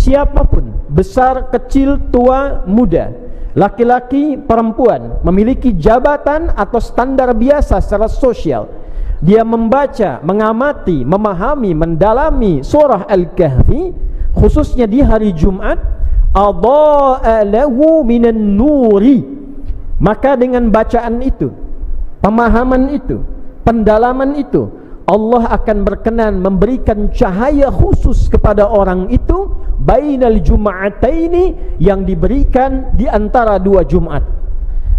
siapapun, besar, kecil, tua, muda, laki-laki, perempuan, memiliki jabatan atau standar biasa secara sosial, dia membaca, mengamati, memahami, mendalami surah Al-Kahfi, khususnya di hari Jumat, adha'a lahu minan nuri, maka dengan bacaan itu, pemahaman itu, pendalaman itu, Allah akan berkenan memberikan cahaya khusus kepada orang itu bainal jum'ataini, yang diberikan di antara dua Jumat.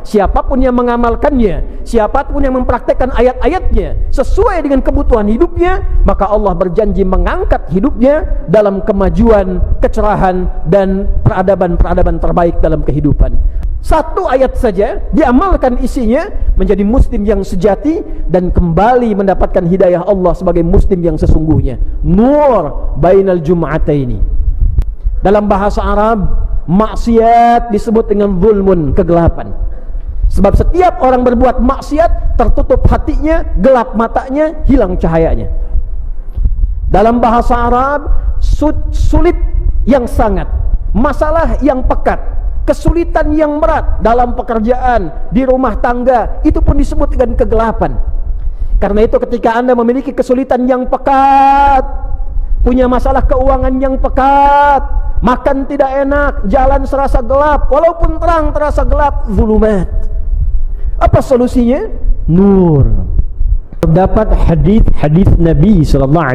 Siapapun yang mengamalkannya, siapapun yang mempraktekkan ayat-ayatnya sesuai dengan kebutuhan hidupnya, maka Allah berjanji mengangkat hidupnya dalam kemajuan, kecerahan, dan peradaban-peradaban terbaik dalam kehidupan. Satu ayat saja diamalkan isinya, menjadi muslim yang sejati dan kembali mendapatkan hidayah Allah sebagai muslim yang sesungguhnya. Nur bainal jum'ataini. Dalam bahasa Arab, maksiat disebut dengan zulmun, kegelapan. Sebab setiap orang berbuat maksiat, tertutup hatinya, gelap matanya, hilang cahayanya. Dalam bahasa Arab, sulit yang sangat, masalah yang pekat, kesulitan yang berat dalam pekerjaan, di rumah tangga, itu pun disebut dengan kegelapan. Karena itu ketika Anda memiliki kesulitan yang pekat, punya masalah keuangan yang pekat, makan tidak enak, jalan serasa gelap, walaupun terang terasa gelap, zulumat. Apa solusinya? Nur. Terdapat hadis Nabi SAW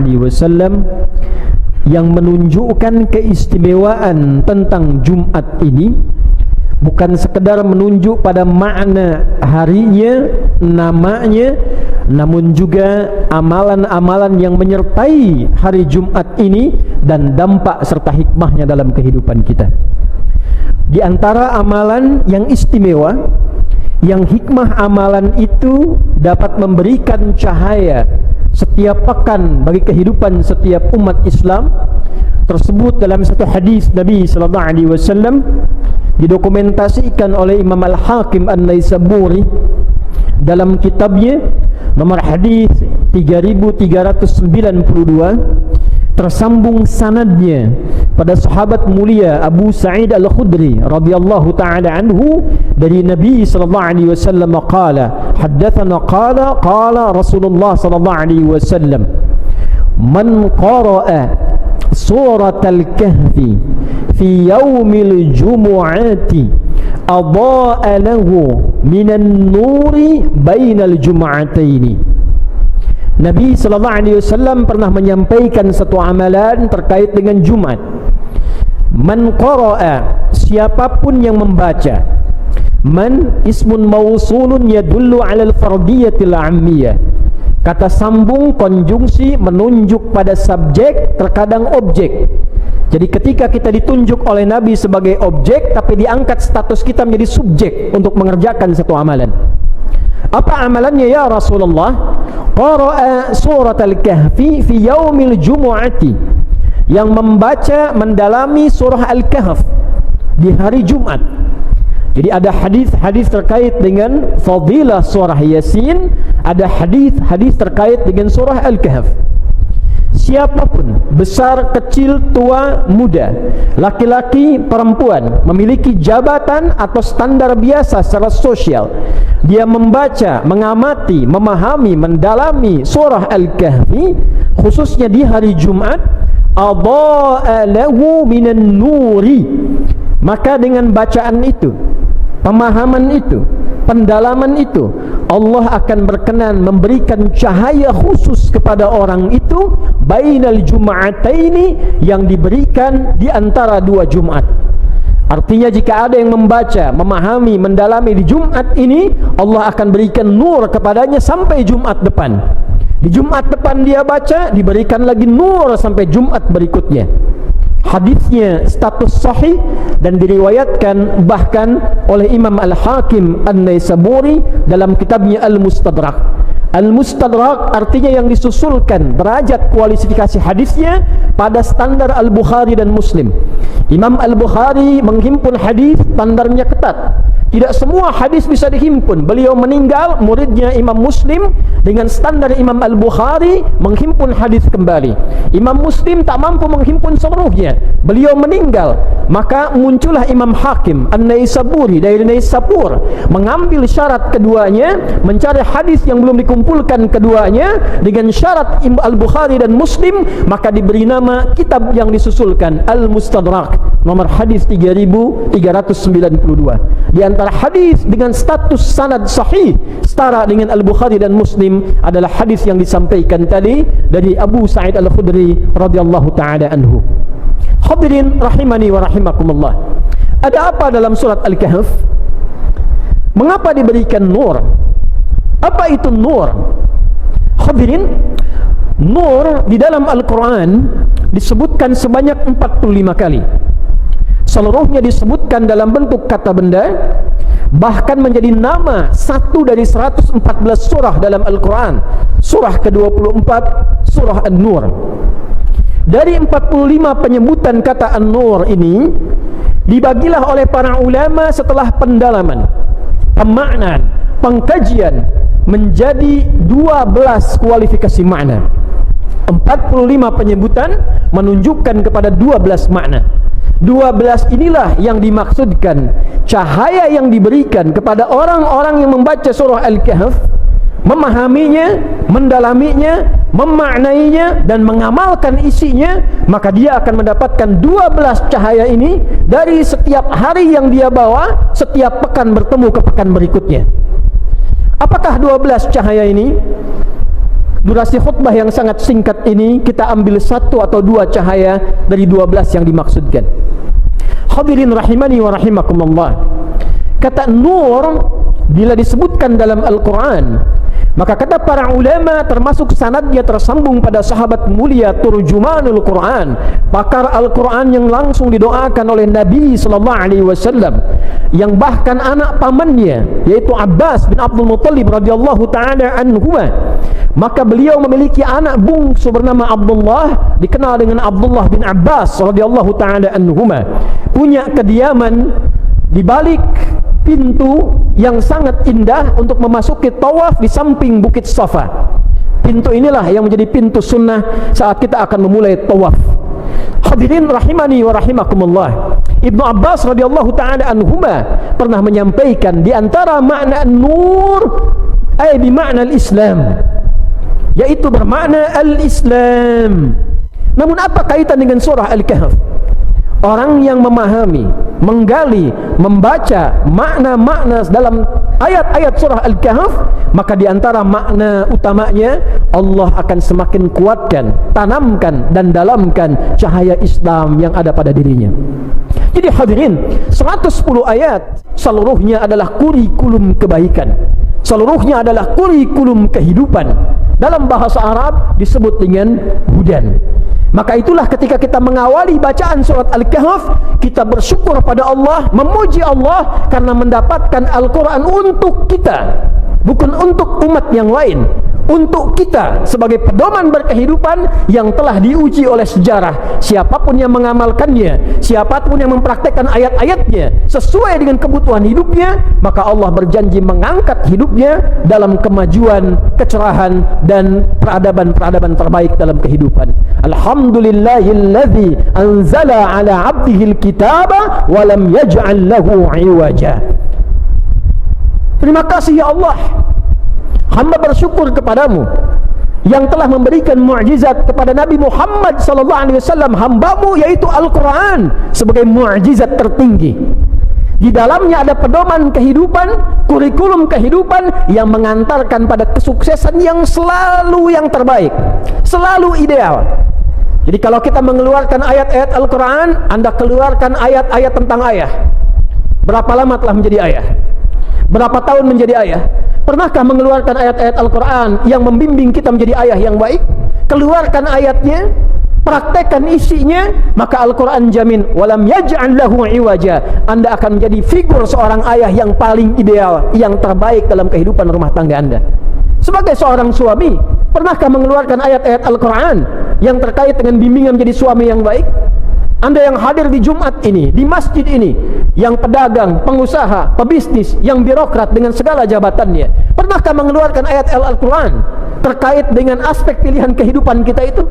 yang menunjukkan keistimewaan tentang Jumat ini, bukan sekedar menunjuk pada makna harinya, namanya, namun juga amalan-amalan yang menyertai hari Jumat ini dan dampak serta hikmahnya dalam kehidupan kita. Di antara amalan yang istimewa, yang hikmah amalan itu dapat memberikan cahaya setiap pekan bagi kehidupan setiap umat Islam, tersebut dalam satu hadis Nabi SAW, didokumentasikan oleh Imam Al-Hakim An-Naisaburi dalam kitabnya nomor hadis 3392, tersambung sanadnya pada sahabat mulia Abu Sa'id Al-Khudri radhiyallahu ta'ala anhu dari Nabi sallallahu alaihi wasallam qala haddatsana qala Rasulullah sallallahu alaihi wasallam, man qara'a suratal kahfi fi yaumil jumu'ati adha'a lahu minan nuri bainal jum'ataini. Nabi SAW pernah menyampaikan satu amalan terkait dengan Jumat. Man qara'a, siapapun yang membaca. Man ismun mausulun yadullu 'alal fardiyatil 'ammiyah. Kata sambung konjungsi menunjuk pada subjek, terkadang objek. Jadi ketika kita ditunjuk oleh Nabi sebagai objek, tapi diangkat status kita menjadi subjek untuk mengerjakan satu amalan. Apa amalannya ya Rasulullah? Qara'a surat Al-Kahfi fi yaumil jumu'ati, yang membaca, mendalami surah Al-Kahf di hari Jumat. Jadi ada hadis-hadis terkait dengan fadilah surah Yasin, ada hadis-hadis terkait dengan surah Al-Kahf. Siapapun, besar, kecil, tua, muda, laki-laki, perempuan, memiliki jabatan atau standar biasa secara sosial, dia membaca, mengamati, memahami, mendalami surah Al-Kahfi, khususnya di hari Jumat, adha'a lahu minan nuri, maka dengan bacaan itu, pemahaman itu, pendalaman itu, Allah akan berkenan memberikan cahaya khusus kepada orang itu bainal jum'ataini, yang diberikan di antara dua Jumat. Artinya jika ada yang membaca, memahami, mendalami di Jumat ini, Allah akan berikan nur kepadanya sampai Jumat depan. Di Jumat depan dia baca, diberikan lagi nur sampai Jumat berikutnya. Hadisnya status sahih dan diriwayatkan bahkan oleh Imam Al-Hakim An-Naisaburi dalam kitabnya Al-Mustadrak. Al-Mustadrak artinya yang disusulkan derajat kualifikasi hadisnya pada standar Al-Bukhari dan Muslim. Imam Al-Bukhari menghimpun hadis, standarnya ketat. Tidak semua hadis bisa dihimpun. Beliau meninggal, muridnya Imam Muslim dengan standar Imam Al-Bukhari menghimpun hadis kembali. Imam Muslim tak mampu menghimpun seluruhnya. Beliau meninggal, maka muncullah Imam Hakim An-Naisaburi dari Naisabur, mengambil syarat keduanya, mencari hadis yang belum dikumpulkan keduanya dengan syarat Al-Bukhari dan Muslim, maka diberi nama kitab yang disusulkan Al-Mustadrak, nomor hadis 3392. Di antara hadis dengan status sanad sahih setara dengan Al-Bukhari dan Muslim adalah hadis yang disampaikan tadi dari Abu Sa'id Al-Khudri radhiyallahu taala anhu. Hadirin rahimani wa rahimakumullah. Ada apa dalam surat Al-Kahf? Mengapa diberikan nur? Apa itu nur? Hadirin, nur di dalam Al-Quran disebutkan sebanyak 45 kali. Seluruhnya disebutkan dalam bentuk kata benda, bahkan menjadi nama satu dari 114 surah dalam Al-Quran. Surah ke-24, surah An-Nur. Dari 45 penyebutan kata An-Nur ini, dibagilah oleh para ulama setelah pendalaman, pemaknaan, pengkajian menjadi 12 kualifikasi makna. 45 penyebutan menunjukkan kepada 12 makna. 12 inilah yang dimaksudkan cahaya yang diberikan kepada orang-orang yang membaca surah Al-Kahf, memahaminya, mendalaminya, memaknainya dan mengamalkan isinya, maka dia akan mendapatkan 12 cahaya ini dari setiap hari yang dia bawa, setiap pekan bertemu ke pekan berikutnya. Apakah 12 cahaya ini? Durasi khutbah yang sangat singkat ini kita ambil 1 atau 2 cahaya dari 12 yang dimaksudkan. Hadirin rahimani wa rahimakumullah. Kata nur bila disebutkan dalam Al-Quran, maka kata para ulama termasuk sanadnya tersambung pada sahabat mulia turjumanul Quran, pakar Al-Quran yang langsung didoakan oleh Nabi SAW, yang bahkan anak pamannya yaitu Abbas bin Abdul Muttalib radhiyallahu taala anhuma, maka beliau memiliki anak bungsu bernama Abdullah, dikenal dengan Abdullah bin Abbas radhiyallahu taala anhuma, punya kediaman di balik pintu yang sangat indah untuk memasuki tawaf di samping Bukit Safa. Pintu inilah yang menjadi pintu sunnah saat kita akan memulai tawaf. Hadirin rahimani wa rahimakumullah. Ibnu Abbas radhiyallahu taala anhuma pernah menyampaikan di antara makna nur ay bi makna al-Islam, yaitu bermakna al-Islam. Namun apa kaitan dengan surah Al-Kahf? Orang yang memahami, menggali, membaca makna-makna dalam ayat-ayat surah Al-Kahf, maka di antara makna utamanya Allah akan semakin kuatkan, tanamkan dan dalamkan cahaya Islam yang ada pada dirinya. Jadi hadirin, 110 ayat seluruhnya adalah kurikulum kebaikan, seluruhnya adalah kurikulum kehidupan. Dalam bahasa Arab disebut dengan hudan. Maka itulah ketika kita mengawali bacaan surat Al-Kahf, kita bersyukur pada Allah, memuji Allah karena mendapatkan Al-Quran untuk kita, bukan untuk umat yang lain, untuk kita sebagai pedoman berkehidupan yang telah diuji oleh sejarah. Siapapun yang mengamalkannya, siapapun yang mempraktekkan ayat-ayatnya sesuai dengan kebutuhan hidupnya, maka Allah berjanji mengangkat hidupnya dalam kemajuan, kecerahan dan peradaban-peradaban terbaik dalam kehidupan. Alhamdulillahilladzi anzala ala abdihil kitaba wa lam yaj'al lahu iwaja. Terima kasih ya Allah, hamba bersyukur kepadamu yang telah memberikan mukjizat kepada Nabi Muhammad sallallahu alaihi wasallam, hambamu, yaitu Al-Quran sebagai mukjizat tertinggi. Di dalamnya ada pedoman kehidupan, kurikulum kehidupan yang mengantarkan pada kesuksesan yang selalu yang terbaik, selalu ideal. Jadi kalau kita mengeluarkan ayat-ayat Al-Quran, Anda keluarkan ayat-ayat tentang ayah. Berapa lama telah menjadi ayah? Berapa tahun menjadi ayah? Pernahkah mengeluarkan ayat-ayat Al-Quran yang membimbing kita menjadi ayah yang baik? Keluarkan ayatnya, praktekkan isinya, maka Al-Quran jamin walam yaj'al lahu iwaja, Anda akan menjadi figur seorang ayah yang paling ideal, yang terbaik dalam kehidupan rumah tangga Anda. Sebagai seorang suami, pernahkah mengeluarkan ayat-ayat Al-Quran yang terkait dengan bimbingan menjadi suami yang baik? Anda yang hadir di Jumat ini, di masjid ini, yang pedagang, pengusaha, pebisnis, yang birokrat dengan segala jabatannya, pernahkah mengeluarkan ayat Al-Quran terkait dengan aspek pilihan kehidupan kita itu?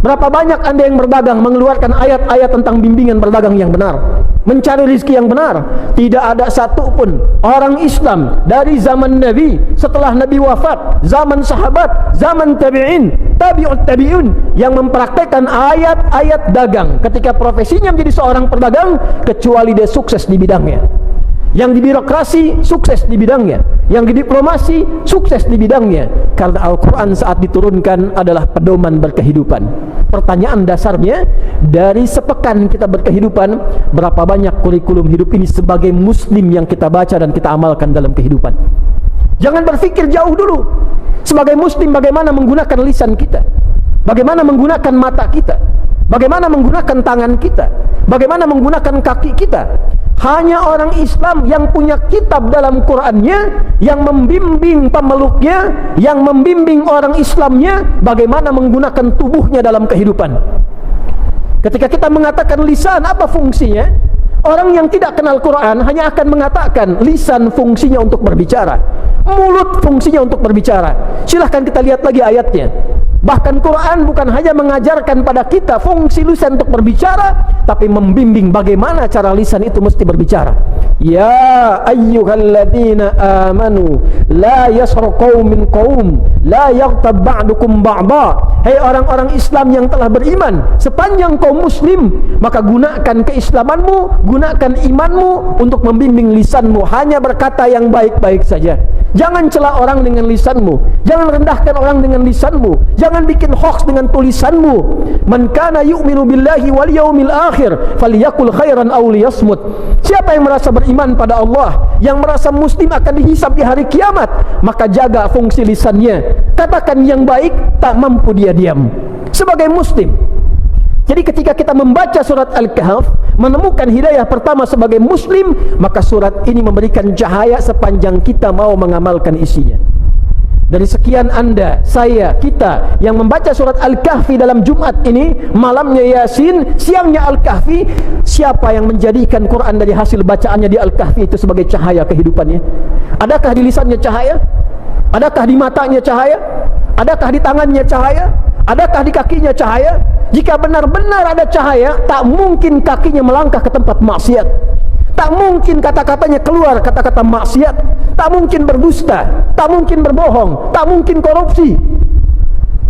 Berapa banyak Anda yang berdagang mengeluarkan ayat-ayat tentang bimbingan berdagang yang benar, mencari rezeki yang benar? Tidak ada satu pun orang Islam dari zaman Nabi, setelah Nabi wafat, zaman sahabat, zaman tabi'in, tabi'ut tabi'un yang mempraktekkan ayat-ayat dagang ketika profesinya menjadi seorang pedagang, kecuali dia sukses di bidangnya. Yang di birokrasi sukses di bidangnya, yang di diplomasi sukses di bidangnya, karena Al-Quran saat diturunkan adalah pedoman berkehidupan. Pertanyaan dasarnya, dari sepekan kita berkehidupan, berapa banyak kurikulum hidup ini sebagai muslim yang kita baca dan kita amalkan dalam kehidupan? Jangan berpikir jauh dulu. Sebagai muslim, bagaimana menggunakan lisan kita, bagaimana menggunakan mata kita, bagaimana menggunakan tangan kita, bagaimana menggunakan kaki kita. Hanya orang Islam yang punya kitab dalam Qur'annya, yang membimbing pemeluknya, yang membimbing orang Islamnya bagaimana menggunakan tubuhnya dalam kehidupan. Ketika kita mengatakan lisan, apa fungsinya? Orang yang tidak kenal Quran hanya akan mengatakan lisan fungsinya untuk berbicara, mulut fungsinya untuk berbicara. Silahkan kita lihat lagi ayatnya. Bahkan Quran bukan hanya mengajarkan pada kita fungsi lisan untuk berbicara, tapi membimbing bagaimana cara lisan itu mesti berbicara. Ya ayyuhalladzina amanu la yaskhar qaumin min qaum la yaghtab ba'dukum ba'dha. Hai orang-orang Islam yang telah beriman, sepanjang kaum muslim, maka gunakan keislamanmu, gunakan imanmu untuk membimbing lisanmu, hanya berkata yang baik-baik saja. Jangan cela orang dengan lisanmu, jangan rendahkan orang dengan lisanmu, jangan bikin hoax dengan tulisanmu. Man kana yu'minu billahi wal yaumil akhir falyakul khairan aw liyasmut. Siapa yang merasa beriman pada Allah, yang merasa muslim akan dihisab di hari kiamat, maka jaga fungsi lisannya, katakan yang baik, tak mampu dia diam. Sebagai muslim, jadi ketika kita membaca surat Al-Kahf, menemukan hidayah pertama sebagai muslim, maka surat ini memberikan cahaya sepanjang kita mau mengamalkan isinya. Dari sekian Anda, saya, kita yang membaca surat Al-Kahfi dalam Jumat ini, malamnya Yasin, siangnya Al-Kahfi, siapa yang menjadikan Quran dari hasil bacaannya di Al-Kahfi itu sebagai cahaya kehidupannya? Adakah di lisannya cahaya? Adakah di matanya cahaya? Adakah di tangannya cahaya? Adakah di kakinya cahaya? Jika benar-benar ada cahaya, tak mungkin kakinya melangkah ke tempat maksiat, tak mungkin kata-katanya keluar kata-kata maksiat, tak mungkin berdusta, tak mungkin berbohong, tak mungkin korupsi,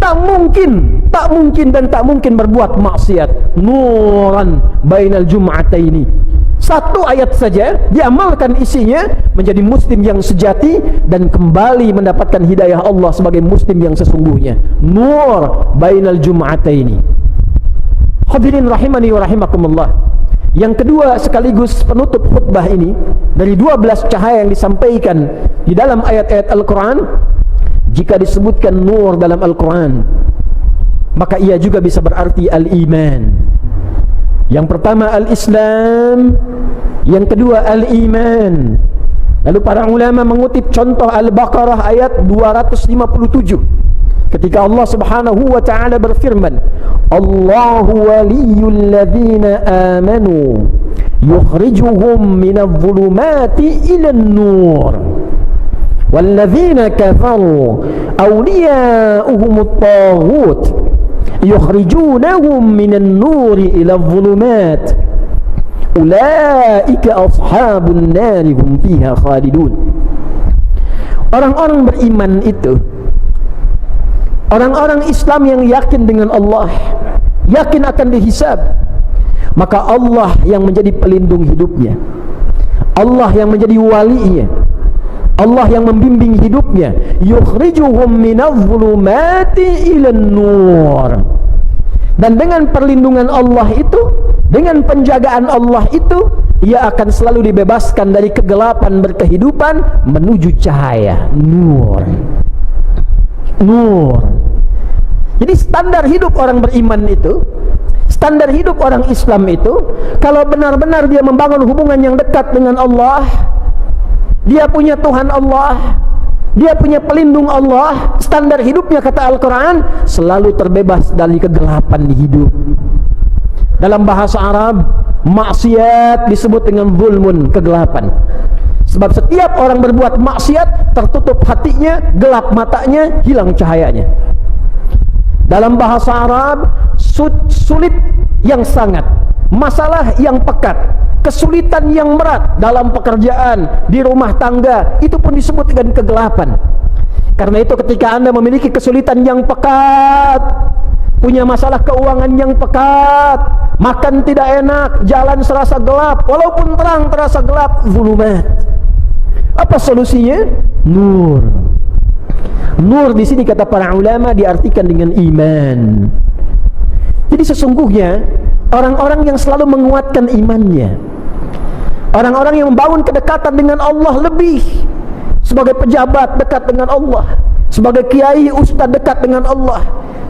tak mungkin dan tak mungkin berbuat maksiat. Nuran bainal jum'ataini. Satu ayat saja diamalkan isinya, menjadi muslim yang sejati dan kembali mendapatkan hidayah Allah sebagai muslim yang sesungguhnya. Nur bainal jum'ataini. Hadirin rahimani wa rahimakumullah. Yang kedua sekaligus penutup khutbah ini, dari 12 cahaya yang disampaikan di dalam ayat-ayat Al-Quran, jika disebutkan nur dalam Al-Quran, maka ia juga bisa berarti al-iman. Yang pertama al-Islam, yang kedua al-iman. Lalu para ulama mengutip contoh Al-Baqarah ayat 257, ketika Allah Subhanahu wa ta'ala berfirman, Allahu waliyul ladzina amanu yukhrijuhum minadh-dhulumati ilan nur walladzina kafaru awliya'uhumut taghut yukhrijunahum minan nuri ila adh-dhulumat ulaika ashabun nari hum fiha khalidun. Orang-orang beriman itu, orang-orang Islam yang yakin dengan Allah, yakin akan dihisab, maka Allah yang menjadi pelindung hidupnya, Allah yang menjadi walinya, Allah yang membimbing hidupnya. Yukhrijuhum minadh-dhulumati ilan nur. Dan dengan perlindungan Allah itu, dengan penjagaan Allah itu, ia akan selalu dibebaskan dari kegelapan berkehidupan menuju cahaya. Nur. Nur. Jadi standar hidup orang beriman itu, standar hidup orang Islam itu, kalau benar-benar dia membangun hubungan yang dekat dengan Allah, dia punya Tuhan Allah, dia punya pelindung Allah, standar hidupnya kata Al-Quran selalu terbebas dari kegelapan di hidup. Dalam bahasa Arab, maksiat disebut dengan zulmun, kegelapan. Sebab setiap orang berbuat maksiat, tertutup hatinya, gelap matanya, hilang cahayanya. Dalam bahasa Arab, sulit yang sangat, masalah yang pekat, kesulitan yang berat dalam pekerjaan, di rumah tangga, itu pun disebut dengan kegelapan. Karena itu ketika Anda memiliki kesulitan yang pekat, punya masalah keuangan yang pekat, makan tidak enak, jalan serasa gelap, walaupun terang terasa gelap, zulumat. Apa solusinya? Nur. Nur di sini kata para ulama diartikan dengan iman. Jadi sesungguhnya orang-orang yang selalu menguatkan imannya, orang-orang yang membangun kedekatan dengan Allah lebih, sebagai pejabat dekat dengan Allah, sebagai kiai ustaz dekat dengan Allah,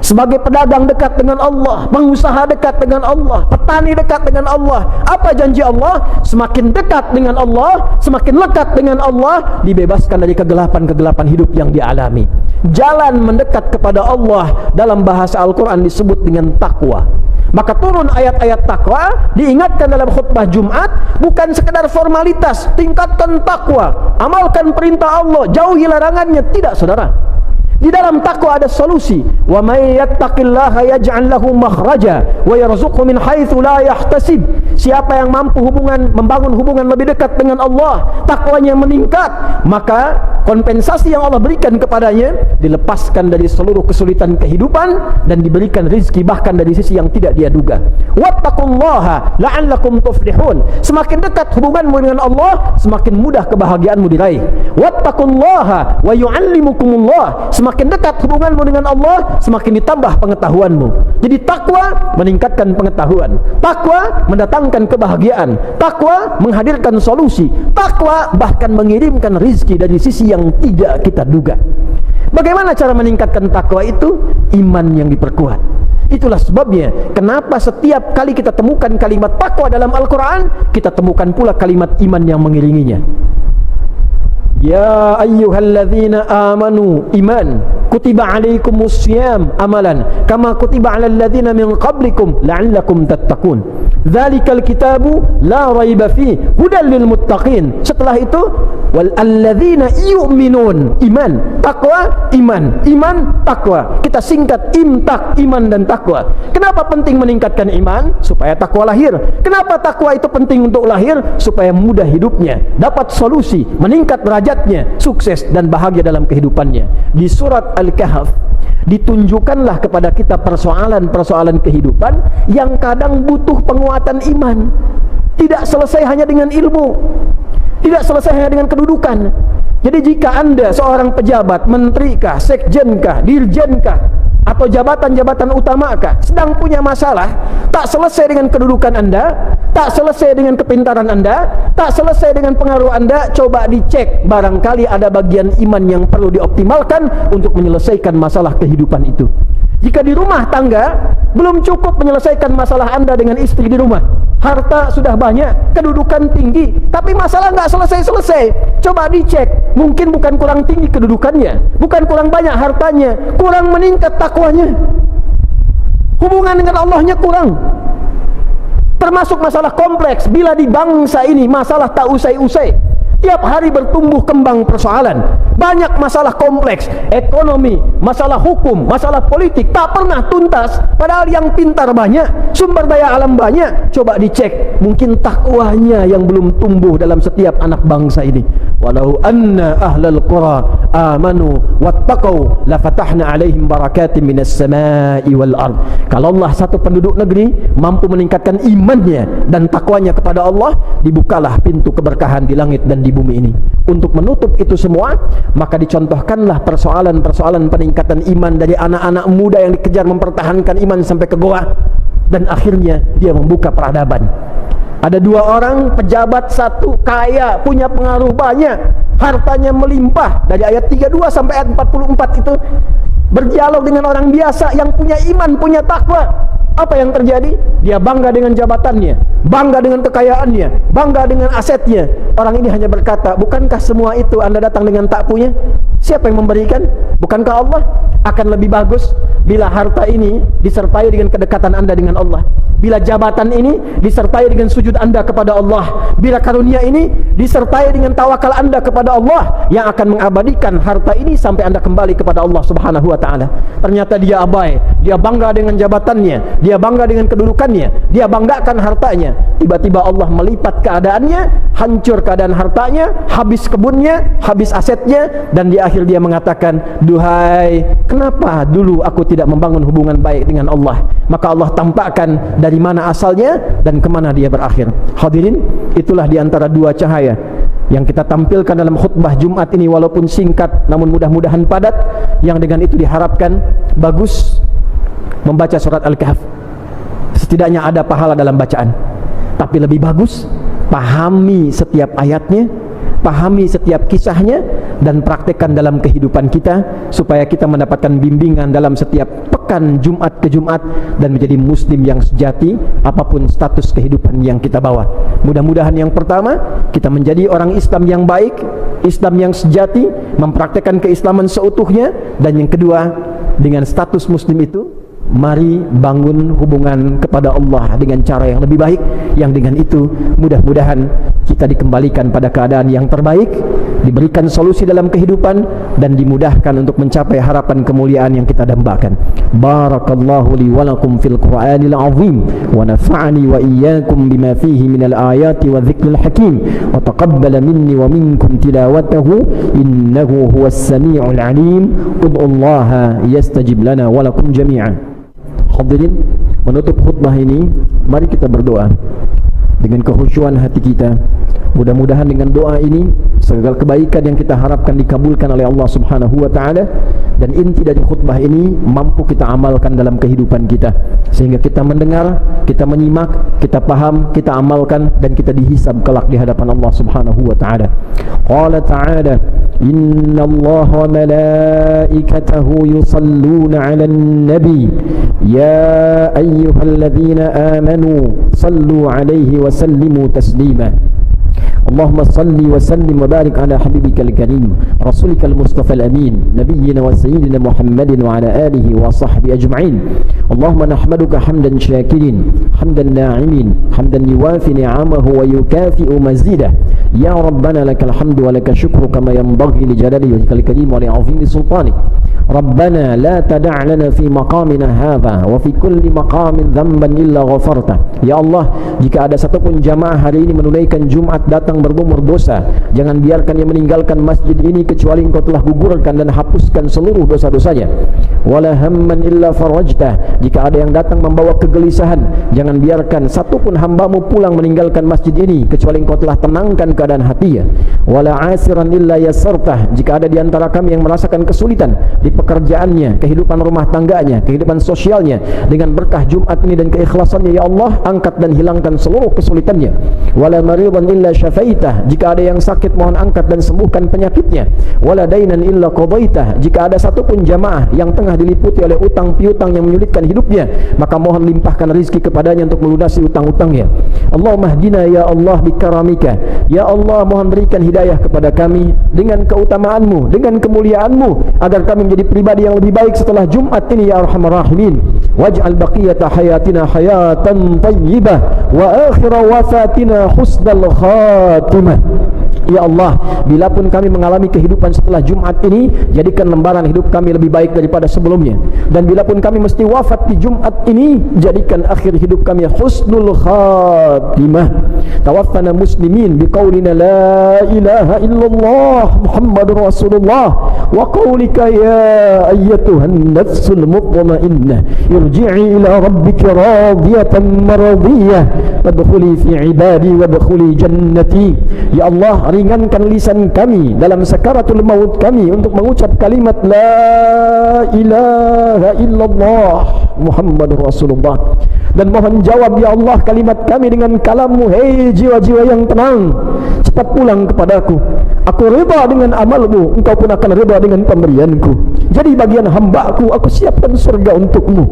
sebagai pedagang dekat dengan Allah, pengusaha dekat dengan Allah, petani dekat dengan Allah. Apa janji Allah? Semakin dekat dengan Allah, semakin lekat dengan Allah, dibebaskan dari kegelapan-kegelapan hidup yang dialami. Jalan mendekat kepada Allah dalam bahasa Al-Quran disebut dengan takwa. Maka turun ayat-ayat takwa, diingatkan dalam khutbah Jumat, bukan sekedar formalitas, tingkatkan takwa, amalkan perintah Allah, jauhi larangannya. Tidak, saudara. Di dalam takwa ada solusi. Wa may yattaqillaha yaj'al lahu makhraja wa yarzuqhu min haitsu la yahtasib. Siapa yang mampu membangun hubungan lebih dekat dengan Allah, takwanya meningkat, maka kompensasi yang Allah berikan kepadanya dilepaskan dari seluruh kesulitan kehidupan dan diberikan rezeki bahkan dari sisi yang tidak dia duga. Wattaqullaha la'allakum tuflihun. Semakin dekat hubunganmu dengan Allah, semakin mudah kebahagiaanmu diraih. Wattaqullaha wa yu'allimukumullah. Semakin dekat hubunganmu dengan Allah, semakin ditambah pengetahuanmu. Jadi takwa meningkatkan pengetahuan, takwa mendatangkan kebahagiaan, takwa menghadirkan solusi, takwa bahkan mengirimkan rizki dari sisi yang tidak kita duga. Bagaimana cara meningkatkan takwa itu? Iman yang diperkuat. Itulah sebabnya kenapa setiap kali kita temukan kalimat takwa dalam Al-Quran, kita temukan pula kalimat iman yang mengiringinya. Ya ayyuhalladzina amanu, iman, kutiba alaikumussyam amalan kama kutiba alal ladzina min qablikum la'allakum tattaqun. Dzalikal kitabu la raiba fi hudal lil muttaqin. Setelah itu wal alladzina yu'minun, iman, takwa, iman, takwa. Kita singkat imtak, iman dan takwa. Kenapa penting meningkatkan iman? Supaya takwa lahir. Kenapa takwa itu penting untuk lahir? Supaya mudah hidupnya, dapat solusi, meningkat derajatnya, sukses dan bahagia dalam kehidupannya. Di surat Al-Kahf ditunjukkanlah kepada kita persoalan-persoalan kehidupan yang kadang butuh penguatan iman. Tidak selesai hanya dengan ilmu, tidak selesai hanya dengan kedudukan. Jadi jika Anda seorang pejabat, menterikah, sekjenkah, dirjenkah, atau jabatan-jabatan utamakah, sedang punya masalah, tak selesai dengan kedudukan Anda, tak selesai dengan kepintaran Anda, tak selesai dengan pengaruh Anda, coba dicek, barangkali ada bagian iman yang perlu dioptimalkan untuk menyelesaikan masalah kehidupan itu. Jika di rumah tangga belum cukup menyelesaikan masalah Anda dengan istri di rumah, harta sudah banyak, kedudukan tinggi, tapi masalah nggak selesai-selesai, coba dicek, mungkin bukan kurang tinggi kedudukannya, bukan kurang banyak hartanya, kurang meningkat takwanya, hubungan dengan Allahnya kurang. Termasuk masalah kompleks, bila di bangsa ini masalah tak usai-usai, tiap hari bertumbuh kembang persoalan, banyak masalah kompleks, ekonomi, masalah hukum, masalah politik, tak pernah tuntas, padahal yang pintar banyak, sumber daya alam banyak. Coba dicek, mungkin takwanya yang belum tumbuh dalam setiap anak bangsa ini. Walau anna ahlal qura amanu wattaqau lafatahna alaihim barakatin minas samai wal ard. Kalau Allah satu penduduk negeri mampu meningkatkan imannya dan takwanya kepada Allah, dibukalah pintu keberkahan di langit dan di bumi ini. Untuk menutup itu semua, maka dicontohkanlah persoalan-persoalan peningkatan iman dari anak-anak muda yang dikejar mempertahankan iman sampai ke goa, dan akhirnya dia membuka peradaban. Ada dua orang pejabat, satu kaya, punya pengaruh banyak, hartanya melimpah. Dari ayat 32 sampai ayat 44 itu berdialog dengan orang biasa yang punya iman, punya takwa. Apa yang terjadi? Dia bangga dengan jabatannya, bangga dengan kekayaannya, bangga dengan asetnya. Orang ini hanya berkata, bukankah semua itu Anda datang dengan tak punya? Siapa yang memberikan? Bukankah Allah? Akan lebih bagus bila harta ini disertai dengan kedekatan Anda dengan Allah, bila jabatan ini disertai dengan sujud Anda kepada Allah, bila karunia ini disertai dengan tawakal Anda kepada Allah, yang akan mengabadikan harta ini sampai Anda kembali kepada Allah Subhanahu wa ta'ala. Ternyata dia abai, dia bangga dengan jabatannya, dia bangga dengan kedudukannya, dia banggakan hartanya. Tiba-tiba Allah melipat keadaannya, hancur keadaan hartanya, habis kebunnya, habis asetnya, dan di akhir dia mengatakan, duhai, kenapa dulu aku tidak membangun hubungan baik dengan Allah? Maka Allah tampakkan dari mana asalnya dan kemana dia berakhir. Hadirin, itulah di antara dua cahaya yang kita tampilkan dalam khutbah Jumat ini, walaupun singkat namun mudah-mudahan padat, yang dengan itu diharapkan bagus membaca surat Al-Kahf. Setidaknya ada pahala dalam bacaan, tapi lebih bagus pahami setiap ayatnya, pahami setiap kisahnya, dan praktekkan dalam kehidupan kita, supaya kita mendapatkan bimbingan dalam setiap pekan Jumat ke Jumat, dan menjadi muslim yang sejati apapun status kehidupan yang kita bawa. Mudah-mudahan yang pertama, kita menjadi orang Islam yang baik, Islam yang sejati, mempraktekkan keislaman seutuhnya. Dan yang kedua, dengan status muslim itu, mari bangun hubungan kepada Allah dengan cara yang lebih baik, yang dengan itu mudah-mudahan kita dikembalikan pada keadaan yang terbaik, diberikan solusi dalam kehidupan, dan dimudahkan untuk mencapai harapan kemuliaan yang kita dambakan. Barakallahu li wa lakum fil Qur'anil azim, wa nafa'ani wa iyyakum bima fihi minal ayati wa dzikril hakim, wa taqabbala minni wa minkum tilawatahu innahu huwas samiul alim. Ud'ullaha yastajib lana wa lakum jami'an. Hadirin, menutup khutbah ini, mari kita berdoa dengan kekhusyuan hati kita. Mudah-mudahan dengan doa ini segala kebaikan yang kita harapkan dikabulkan oleh Allah Subhanahu wa ta'ala, dan inti dari khutbah ini mampu kita amalkan dalam kehidupan kita, sehingga kita mendengar, kita menyimak, kita paham, kita amalkan, dan kita dihisab kelak di hadapan Allah Subhanahu wa ta'ala. Qala ta'ala, inna Allah wa malaikatahu yusalluna 'alan nabi ya ayyuhalladzina amanu sallu 'alaihi wa sallimu taslima. Allahumma salli wa sallim wa barik ala habibikal karim rasulikal mustafal amin nabiyyina wa sayyidina Muhammadin wa ala alihi wa sahbihi ajma'in. Allahumma nahmaduka hamdan syakirin, hamdan na'imin, hamdan yuwafi ni'amahu wa yukafi'u mazidah. Ya Rabbana lakal hamdu wa lakal syukru kama yanbaghi li jalali wajhikal karim wa li 'azimi sultanik. Rabbana la tada' lana fi maqamina hadha wa fi kulli maqamin dhanban illa ghafarta. Ya Allah, jika ada satupun jamaah hari ini menunaikan Jumat datang bergumur dosa, jangan biarkan dia meninggalkan masjid ini kecuali Engkau telah gugurkan dan hapuskan seluruh dosa-dosanya. Wala hamman illa farajtah, jika ada yang datang membawa kegelisahan, jangan biarkan satupun hamba-Mu pulang meninggalkan masjid ini kecuali Engkau telah tenangkan keadaan hatinya. Wala asiran illa yasartah, jika ada di antara kami yang merasakan kesulitan di pekerjaannya, kehidupan rumah tangganya, kehidupan sosialnya, dengan berkah Jumat ini dan keikhlasannya, ya Allah, angkat dan hilangkan seluruh kesulitannya. Wala maridan illa syafaitah, jika ada yang sakit mohon angkat dan sembuhkan penyakitnya. Wala dainan illa qadaitah, jika ada satupun jamaah yang tengah diliputi oleh utang piutang yang menyulitkan hidupnya, maka mohon limpahkan rizki kepadanya untuk melunasi utang-utangnya. Allahumma hdina ya Allah bikaramika, ya Allah, mohon berikan hidayah kepada kami dengan keutamaanmu, dengan kemuliaanmu, agar kami menjadi pribadi yang lebih baik setelah Jumat ini, ya arhamar rahimin. Waj'al baqiyata hayatina hayatan tayyibah wa akhira wafatina husnal khatimah. Ya Allah, bila pun kami mengalami kehidupan setelah Jumat ini, jadikan lembaran hidup kami lebih baik daripada sebelumnya. Dan bila pun kami mesti wafat di Jumat ini, jadikan akhir hidup kami husnul khatimah. Tawaffana muslimin biqaulina la ilaha illallah Muhammadur Rasulullah wa qaulika ya ayyatuhan nafsul mutmainnah irji'i ila rabbika radiyatan maradiyah wadkhuli fi ibadi wadkhuli jannati. Ya Allah, ringankan lisan kami dalam sakaratul maut kami untuk mengucap kalimat la ilaha illallah Muhammadur Rasulullah, dan mohon jawab ya Allah kalimat kami dengan kalam-Mu. Hei jiwa-jiwa yang tenang, cepat pulang kepadaku. Aku rida dengan amal-Mu, Engkau pun akan rida dengan pemberianku. jadi bagian hambaku, aku siapkan surga untukmu.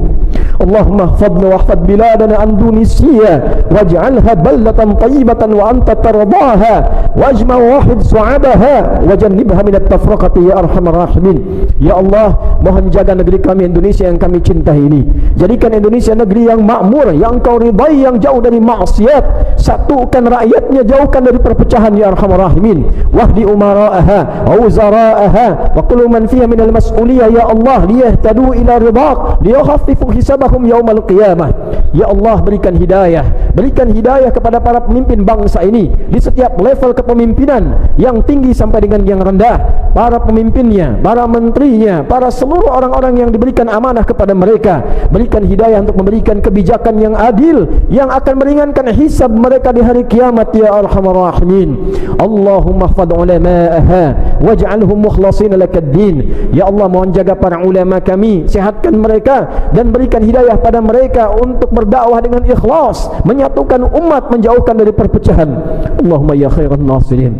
Allahumma hafadna wahfad biladana an Indonesia waj'alha baldatan tayyibatan wa anta tardaha wajma wahid su'abaha wajannibha minat tafraqati ya arhamar rahimin. Ya Allah, mohon jaga negeri kami Indonesia yang kami cintai ini. Jadikan Indonesia negeri yang makmur, yang Engkau ridai, yang jauh dari maksiat. Satukan rakyatnya, jauhkan dari perpecahan ya arhamar rahimin. Wahdi umara'aha wa wuzara'aha wa kullu man fiha minal mas'uliyah ya Allah liyahtadu ila ridaq liyakhaffifu hisabahum yaumal qiyamah. Ya Allah, berikan hidayah kepada para pemimpin bangsa ini di setiap level kepemimpinan, yang tinggi sampai dengan yang rendah, para pemimpinnya, para menterinya, para seluruh orang-orang yang diberikan amanah kepada mereka. Berikan hidayah untuk memberikan kebijakan yang adil, yang akan meringankan hisab mereka di hari kiamat ya arhamar rahimin. Allahumma hfadh ulama'aha waj'alhum mukhlasin lakaddin. Ya Allah, mohon jaga para ulama kami, sehatkan mereka dan berikan hidayah pada mereka untuk berdakwah dengan ikhlas, menyatukan umat, menjauhkan dari perpecahan. Allahumma ya khairan nasirin,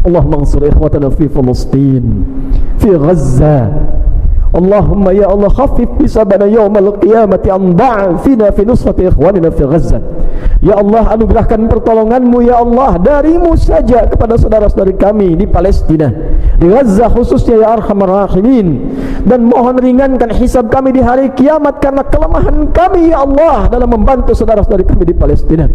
Allahumma ansur ikhwatana fi Palestin, fi Gaza. Allahumma ya Allah khaffif hisabana yawmal qiyamati an da'fina fi nusrati ikhwanina fi Gaza. Ya Allah, anugerahkan pertolonganmu ya Allah darimu saja kepada saudara-saudari kami di Palestina, di Gaza khususnya ya arhamar rahimin. Dan mohon ringankan hisab kami di hari kiamat karena kelemahan kami ya Allah dalam membantu saudara-saudari kami di Palestina.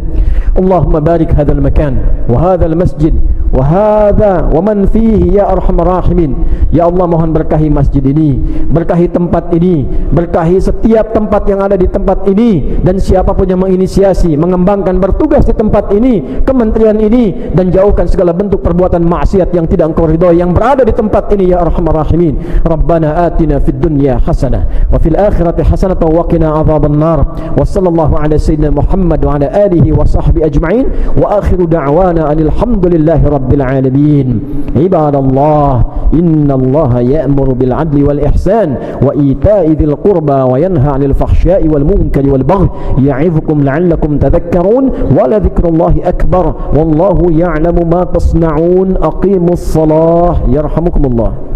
Allahumma barik hadzal makan wa hadzal masjid wa hadza wa man fihi ya arhamar rahimin. Ya Allah, mohon berkahi masjid ini, berkahi tempat ini, berkahi setiap tempat yang ada di tempat ini, dan siapapun yang menginisiasi, mengembangkan, bertugas di tempat ini, kementerian ini, dan jauhkan segala bentuk perbuatan maksiat yang tidak Engkau ridhoi yang berada di tempat ini ya arhamar rahimin. Rabbana atina fid dunya hasanah wa fil akhirati hasanah wa qina adzaban nar. Wa sallallahu ala sayyidina Muhammad wa ala alihi wa sahbihi ajma'in. Wa akhiru da'wana alhamdulillahi rabbil alamin. Ibadallah, inna Allah ya'muru bil 'adli wal ihsan wa ita'i dzil qurba wa yanha 'anil fahsya'i wal munkari wal baghi ya'idzukum la'allakum tadhakkarun wa la dzikrullahi akbar wallahu ya'lamu ma tasna'un. Aqimus shalah yarhamukumullah.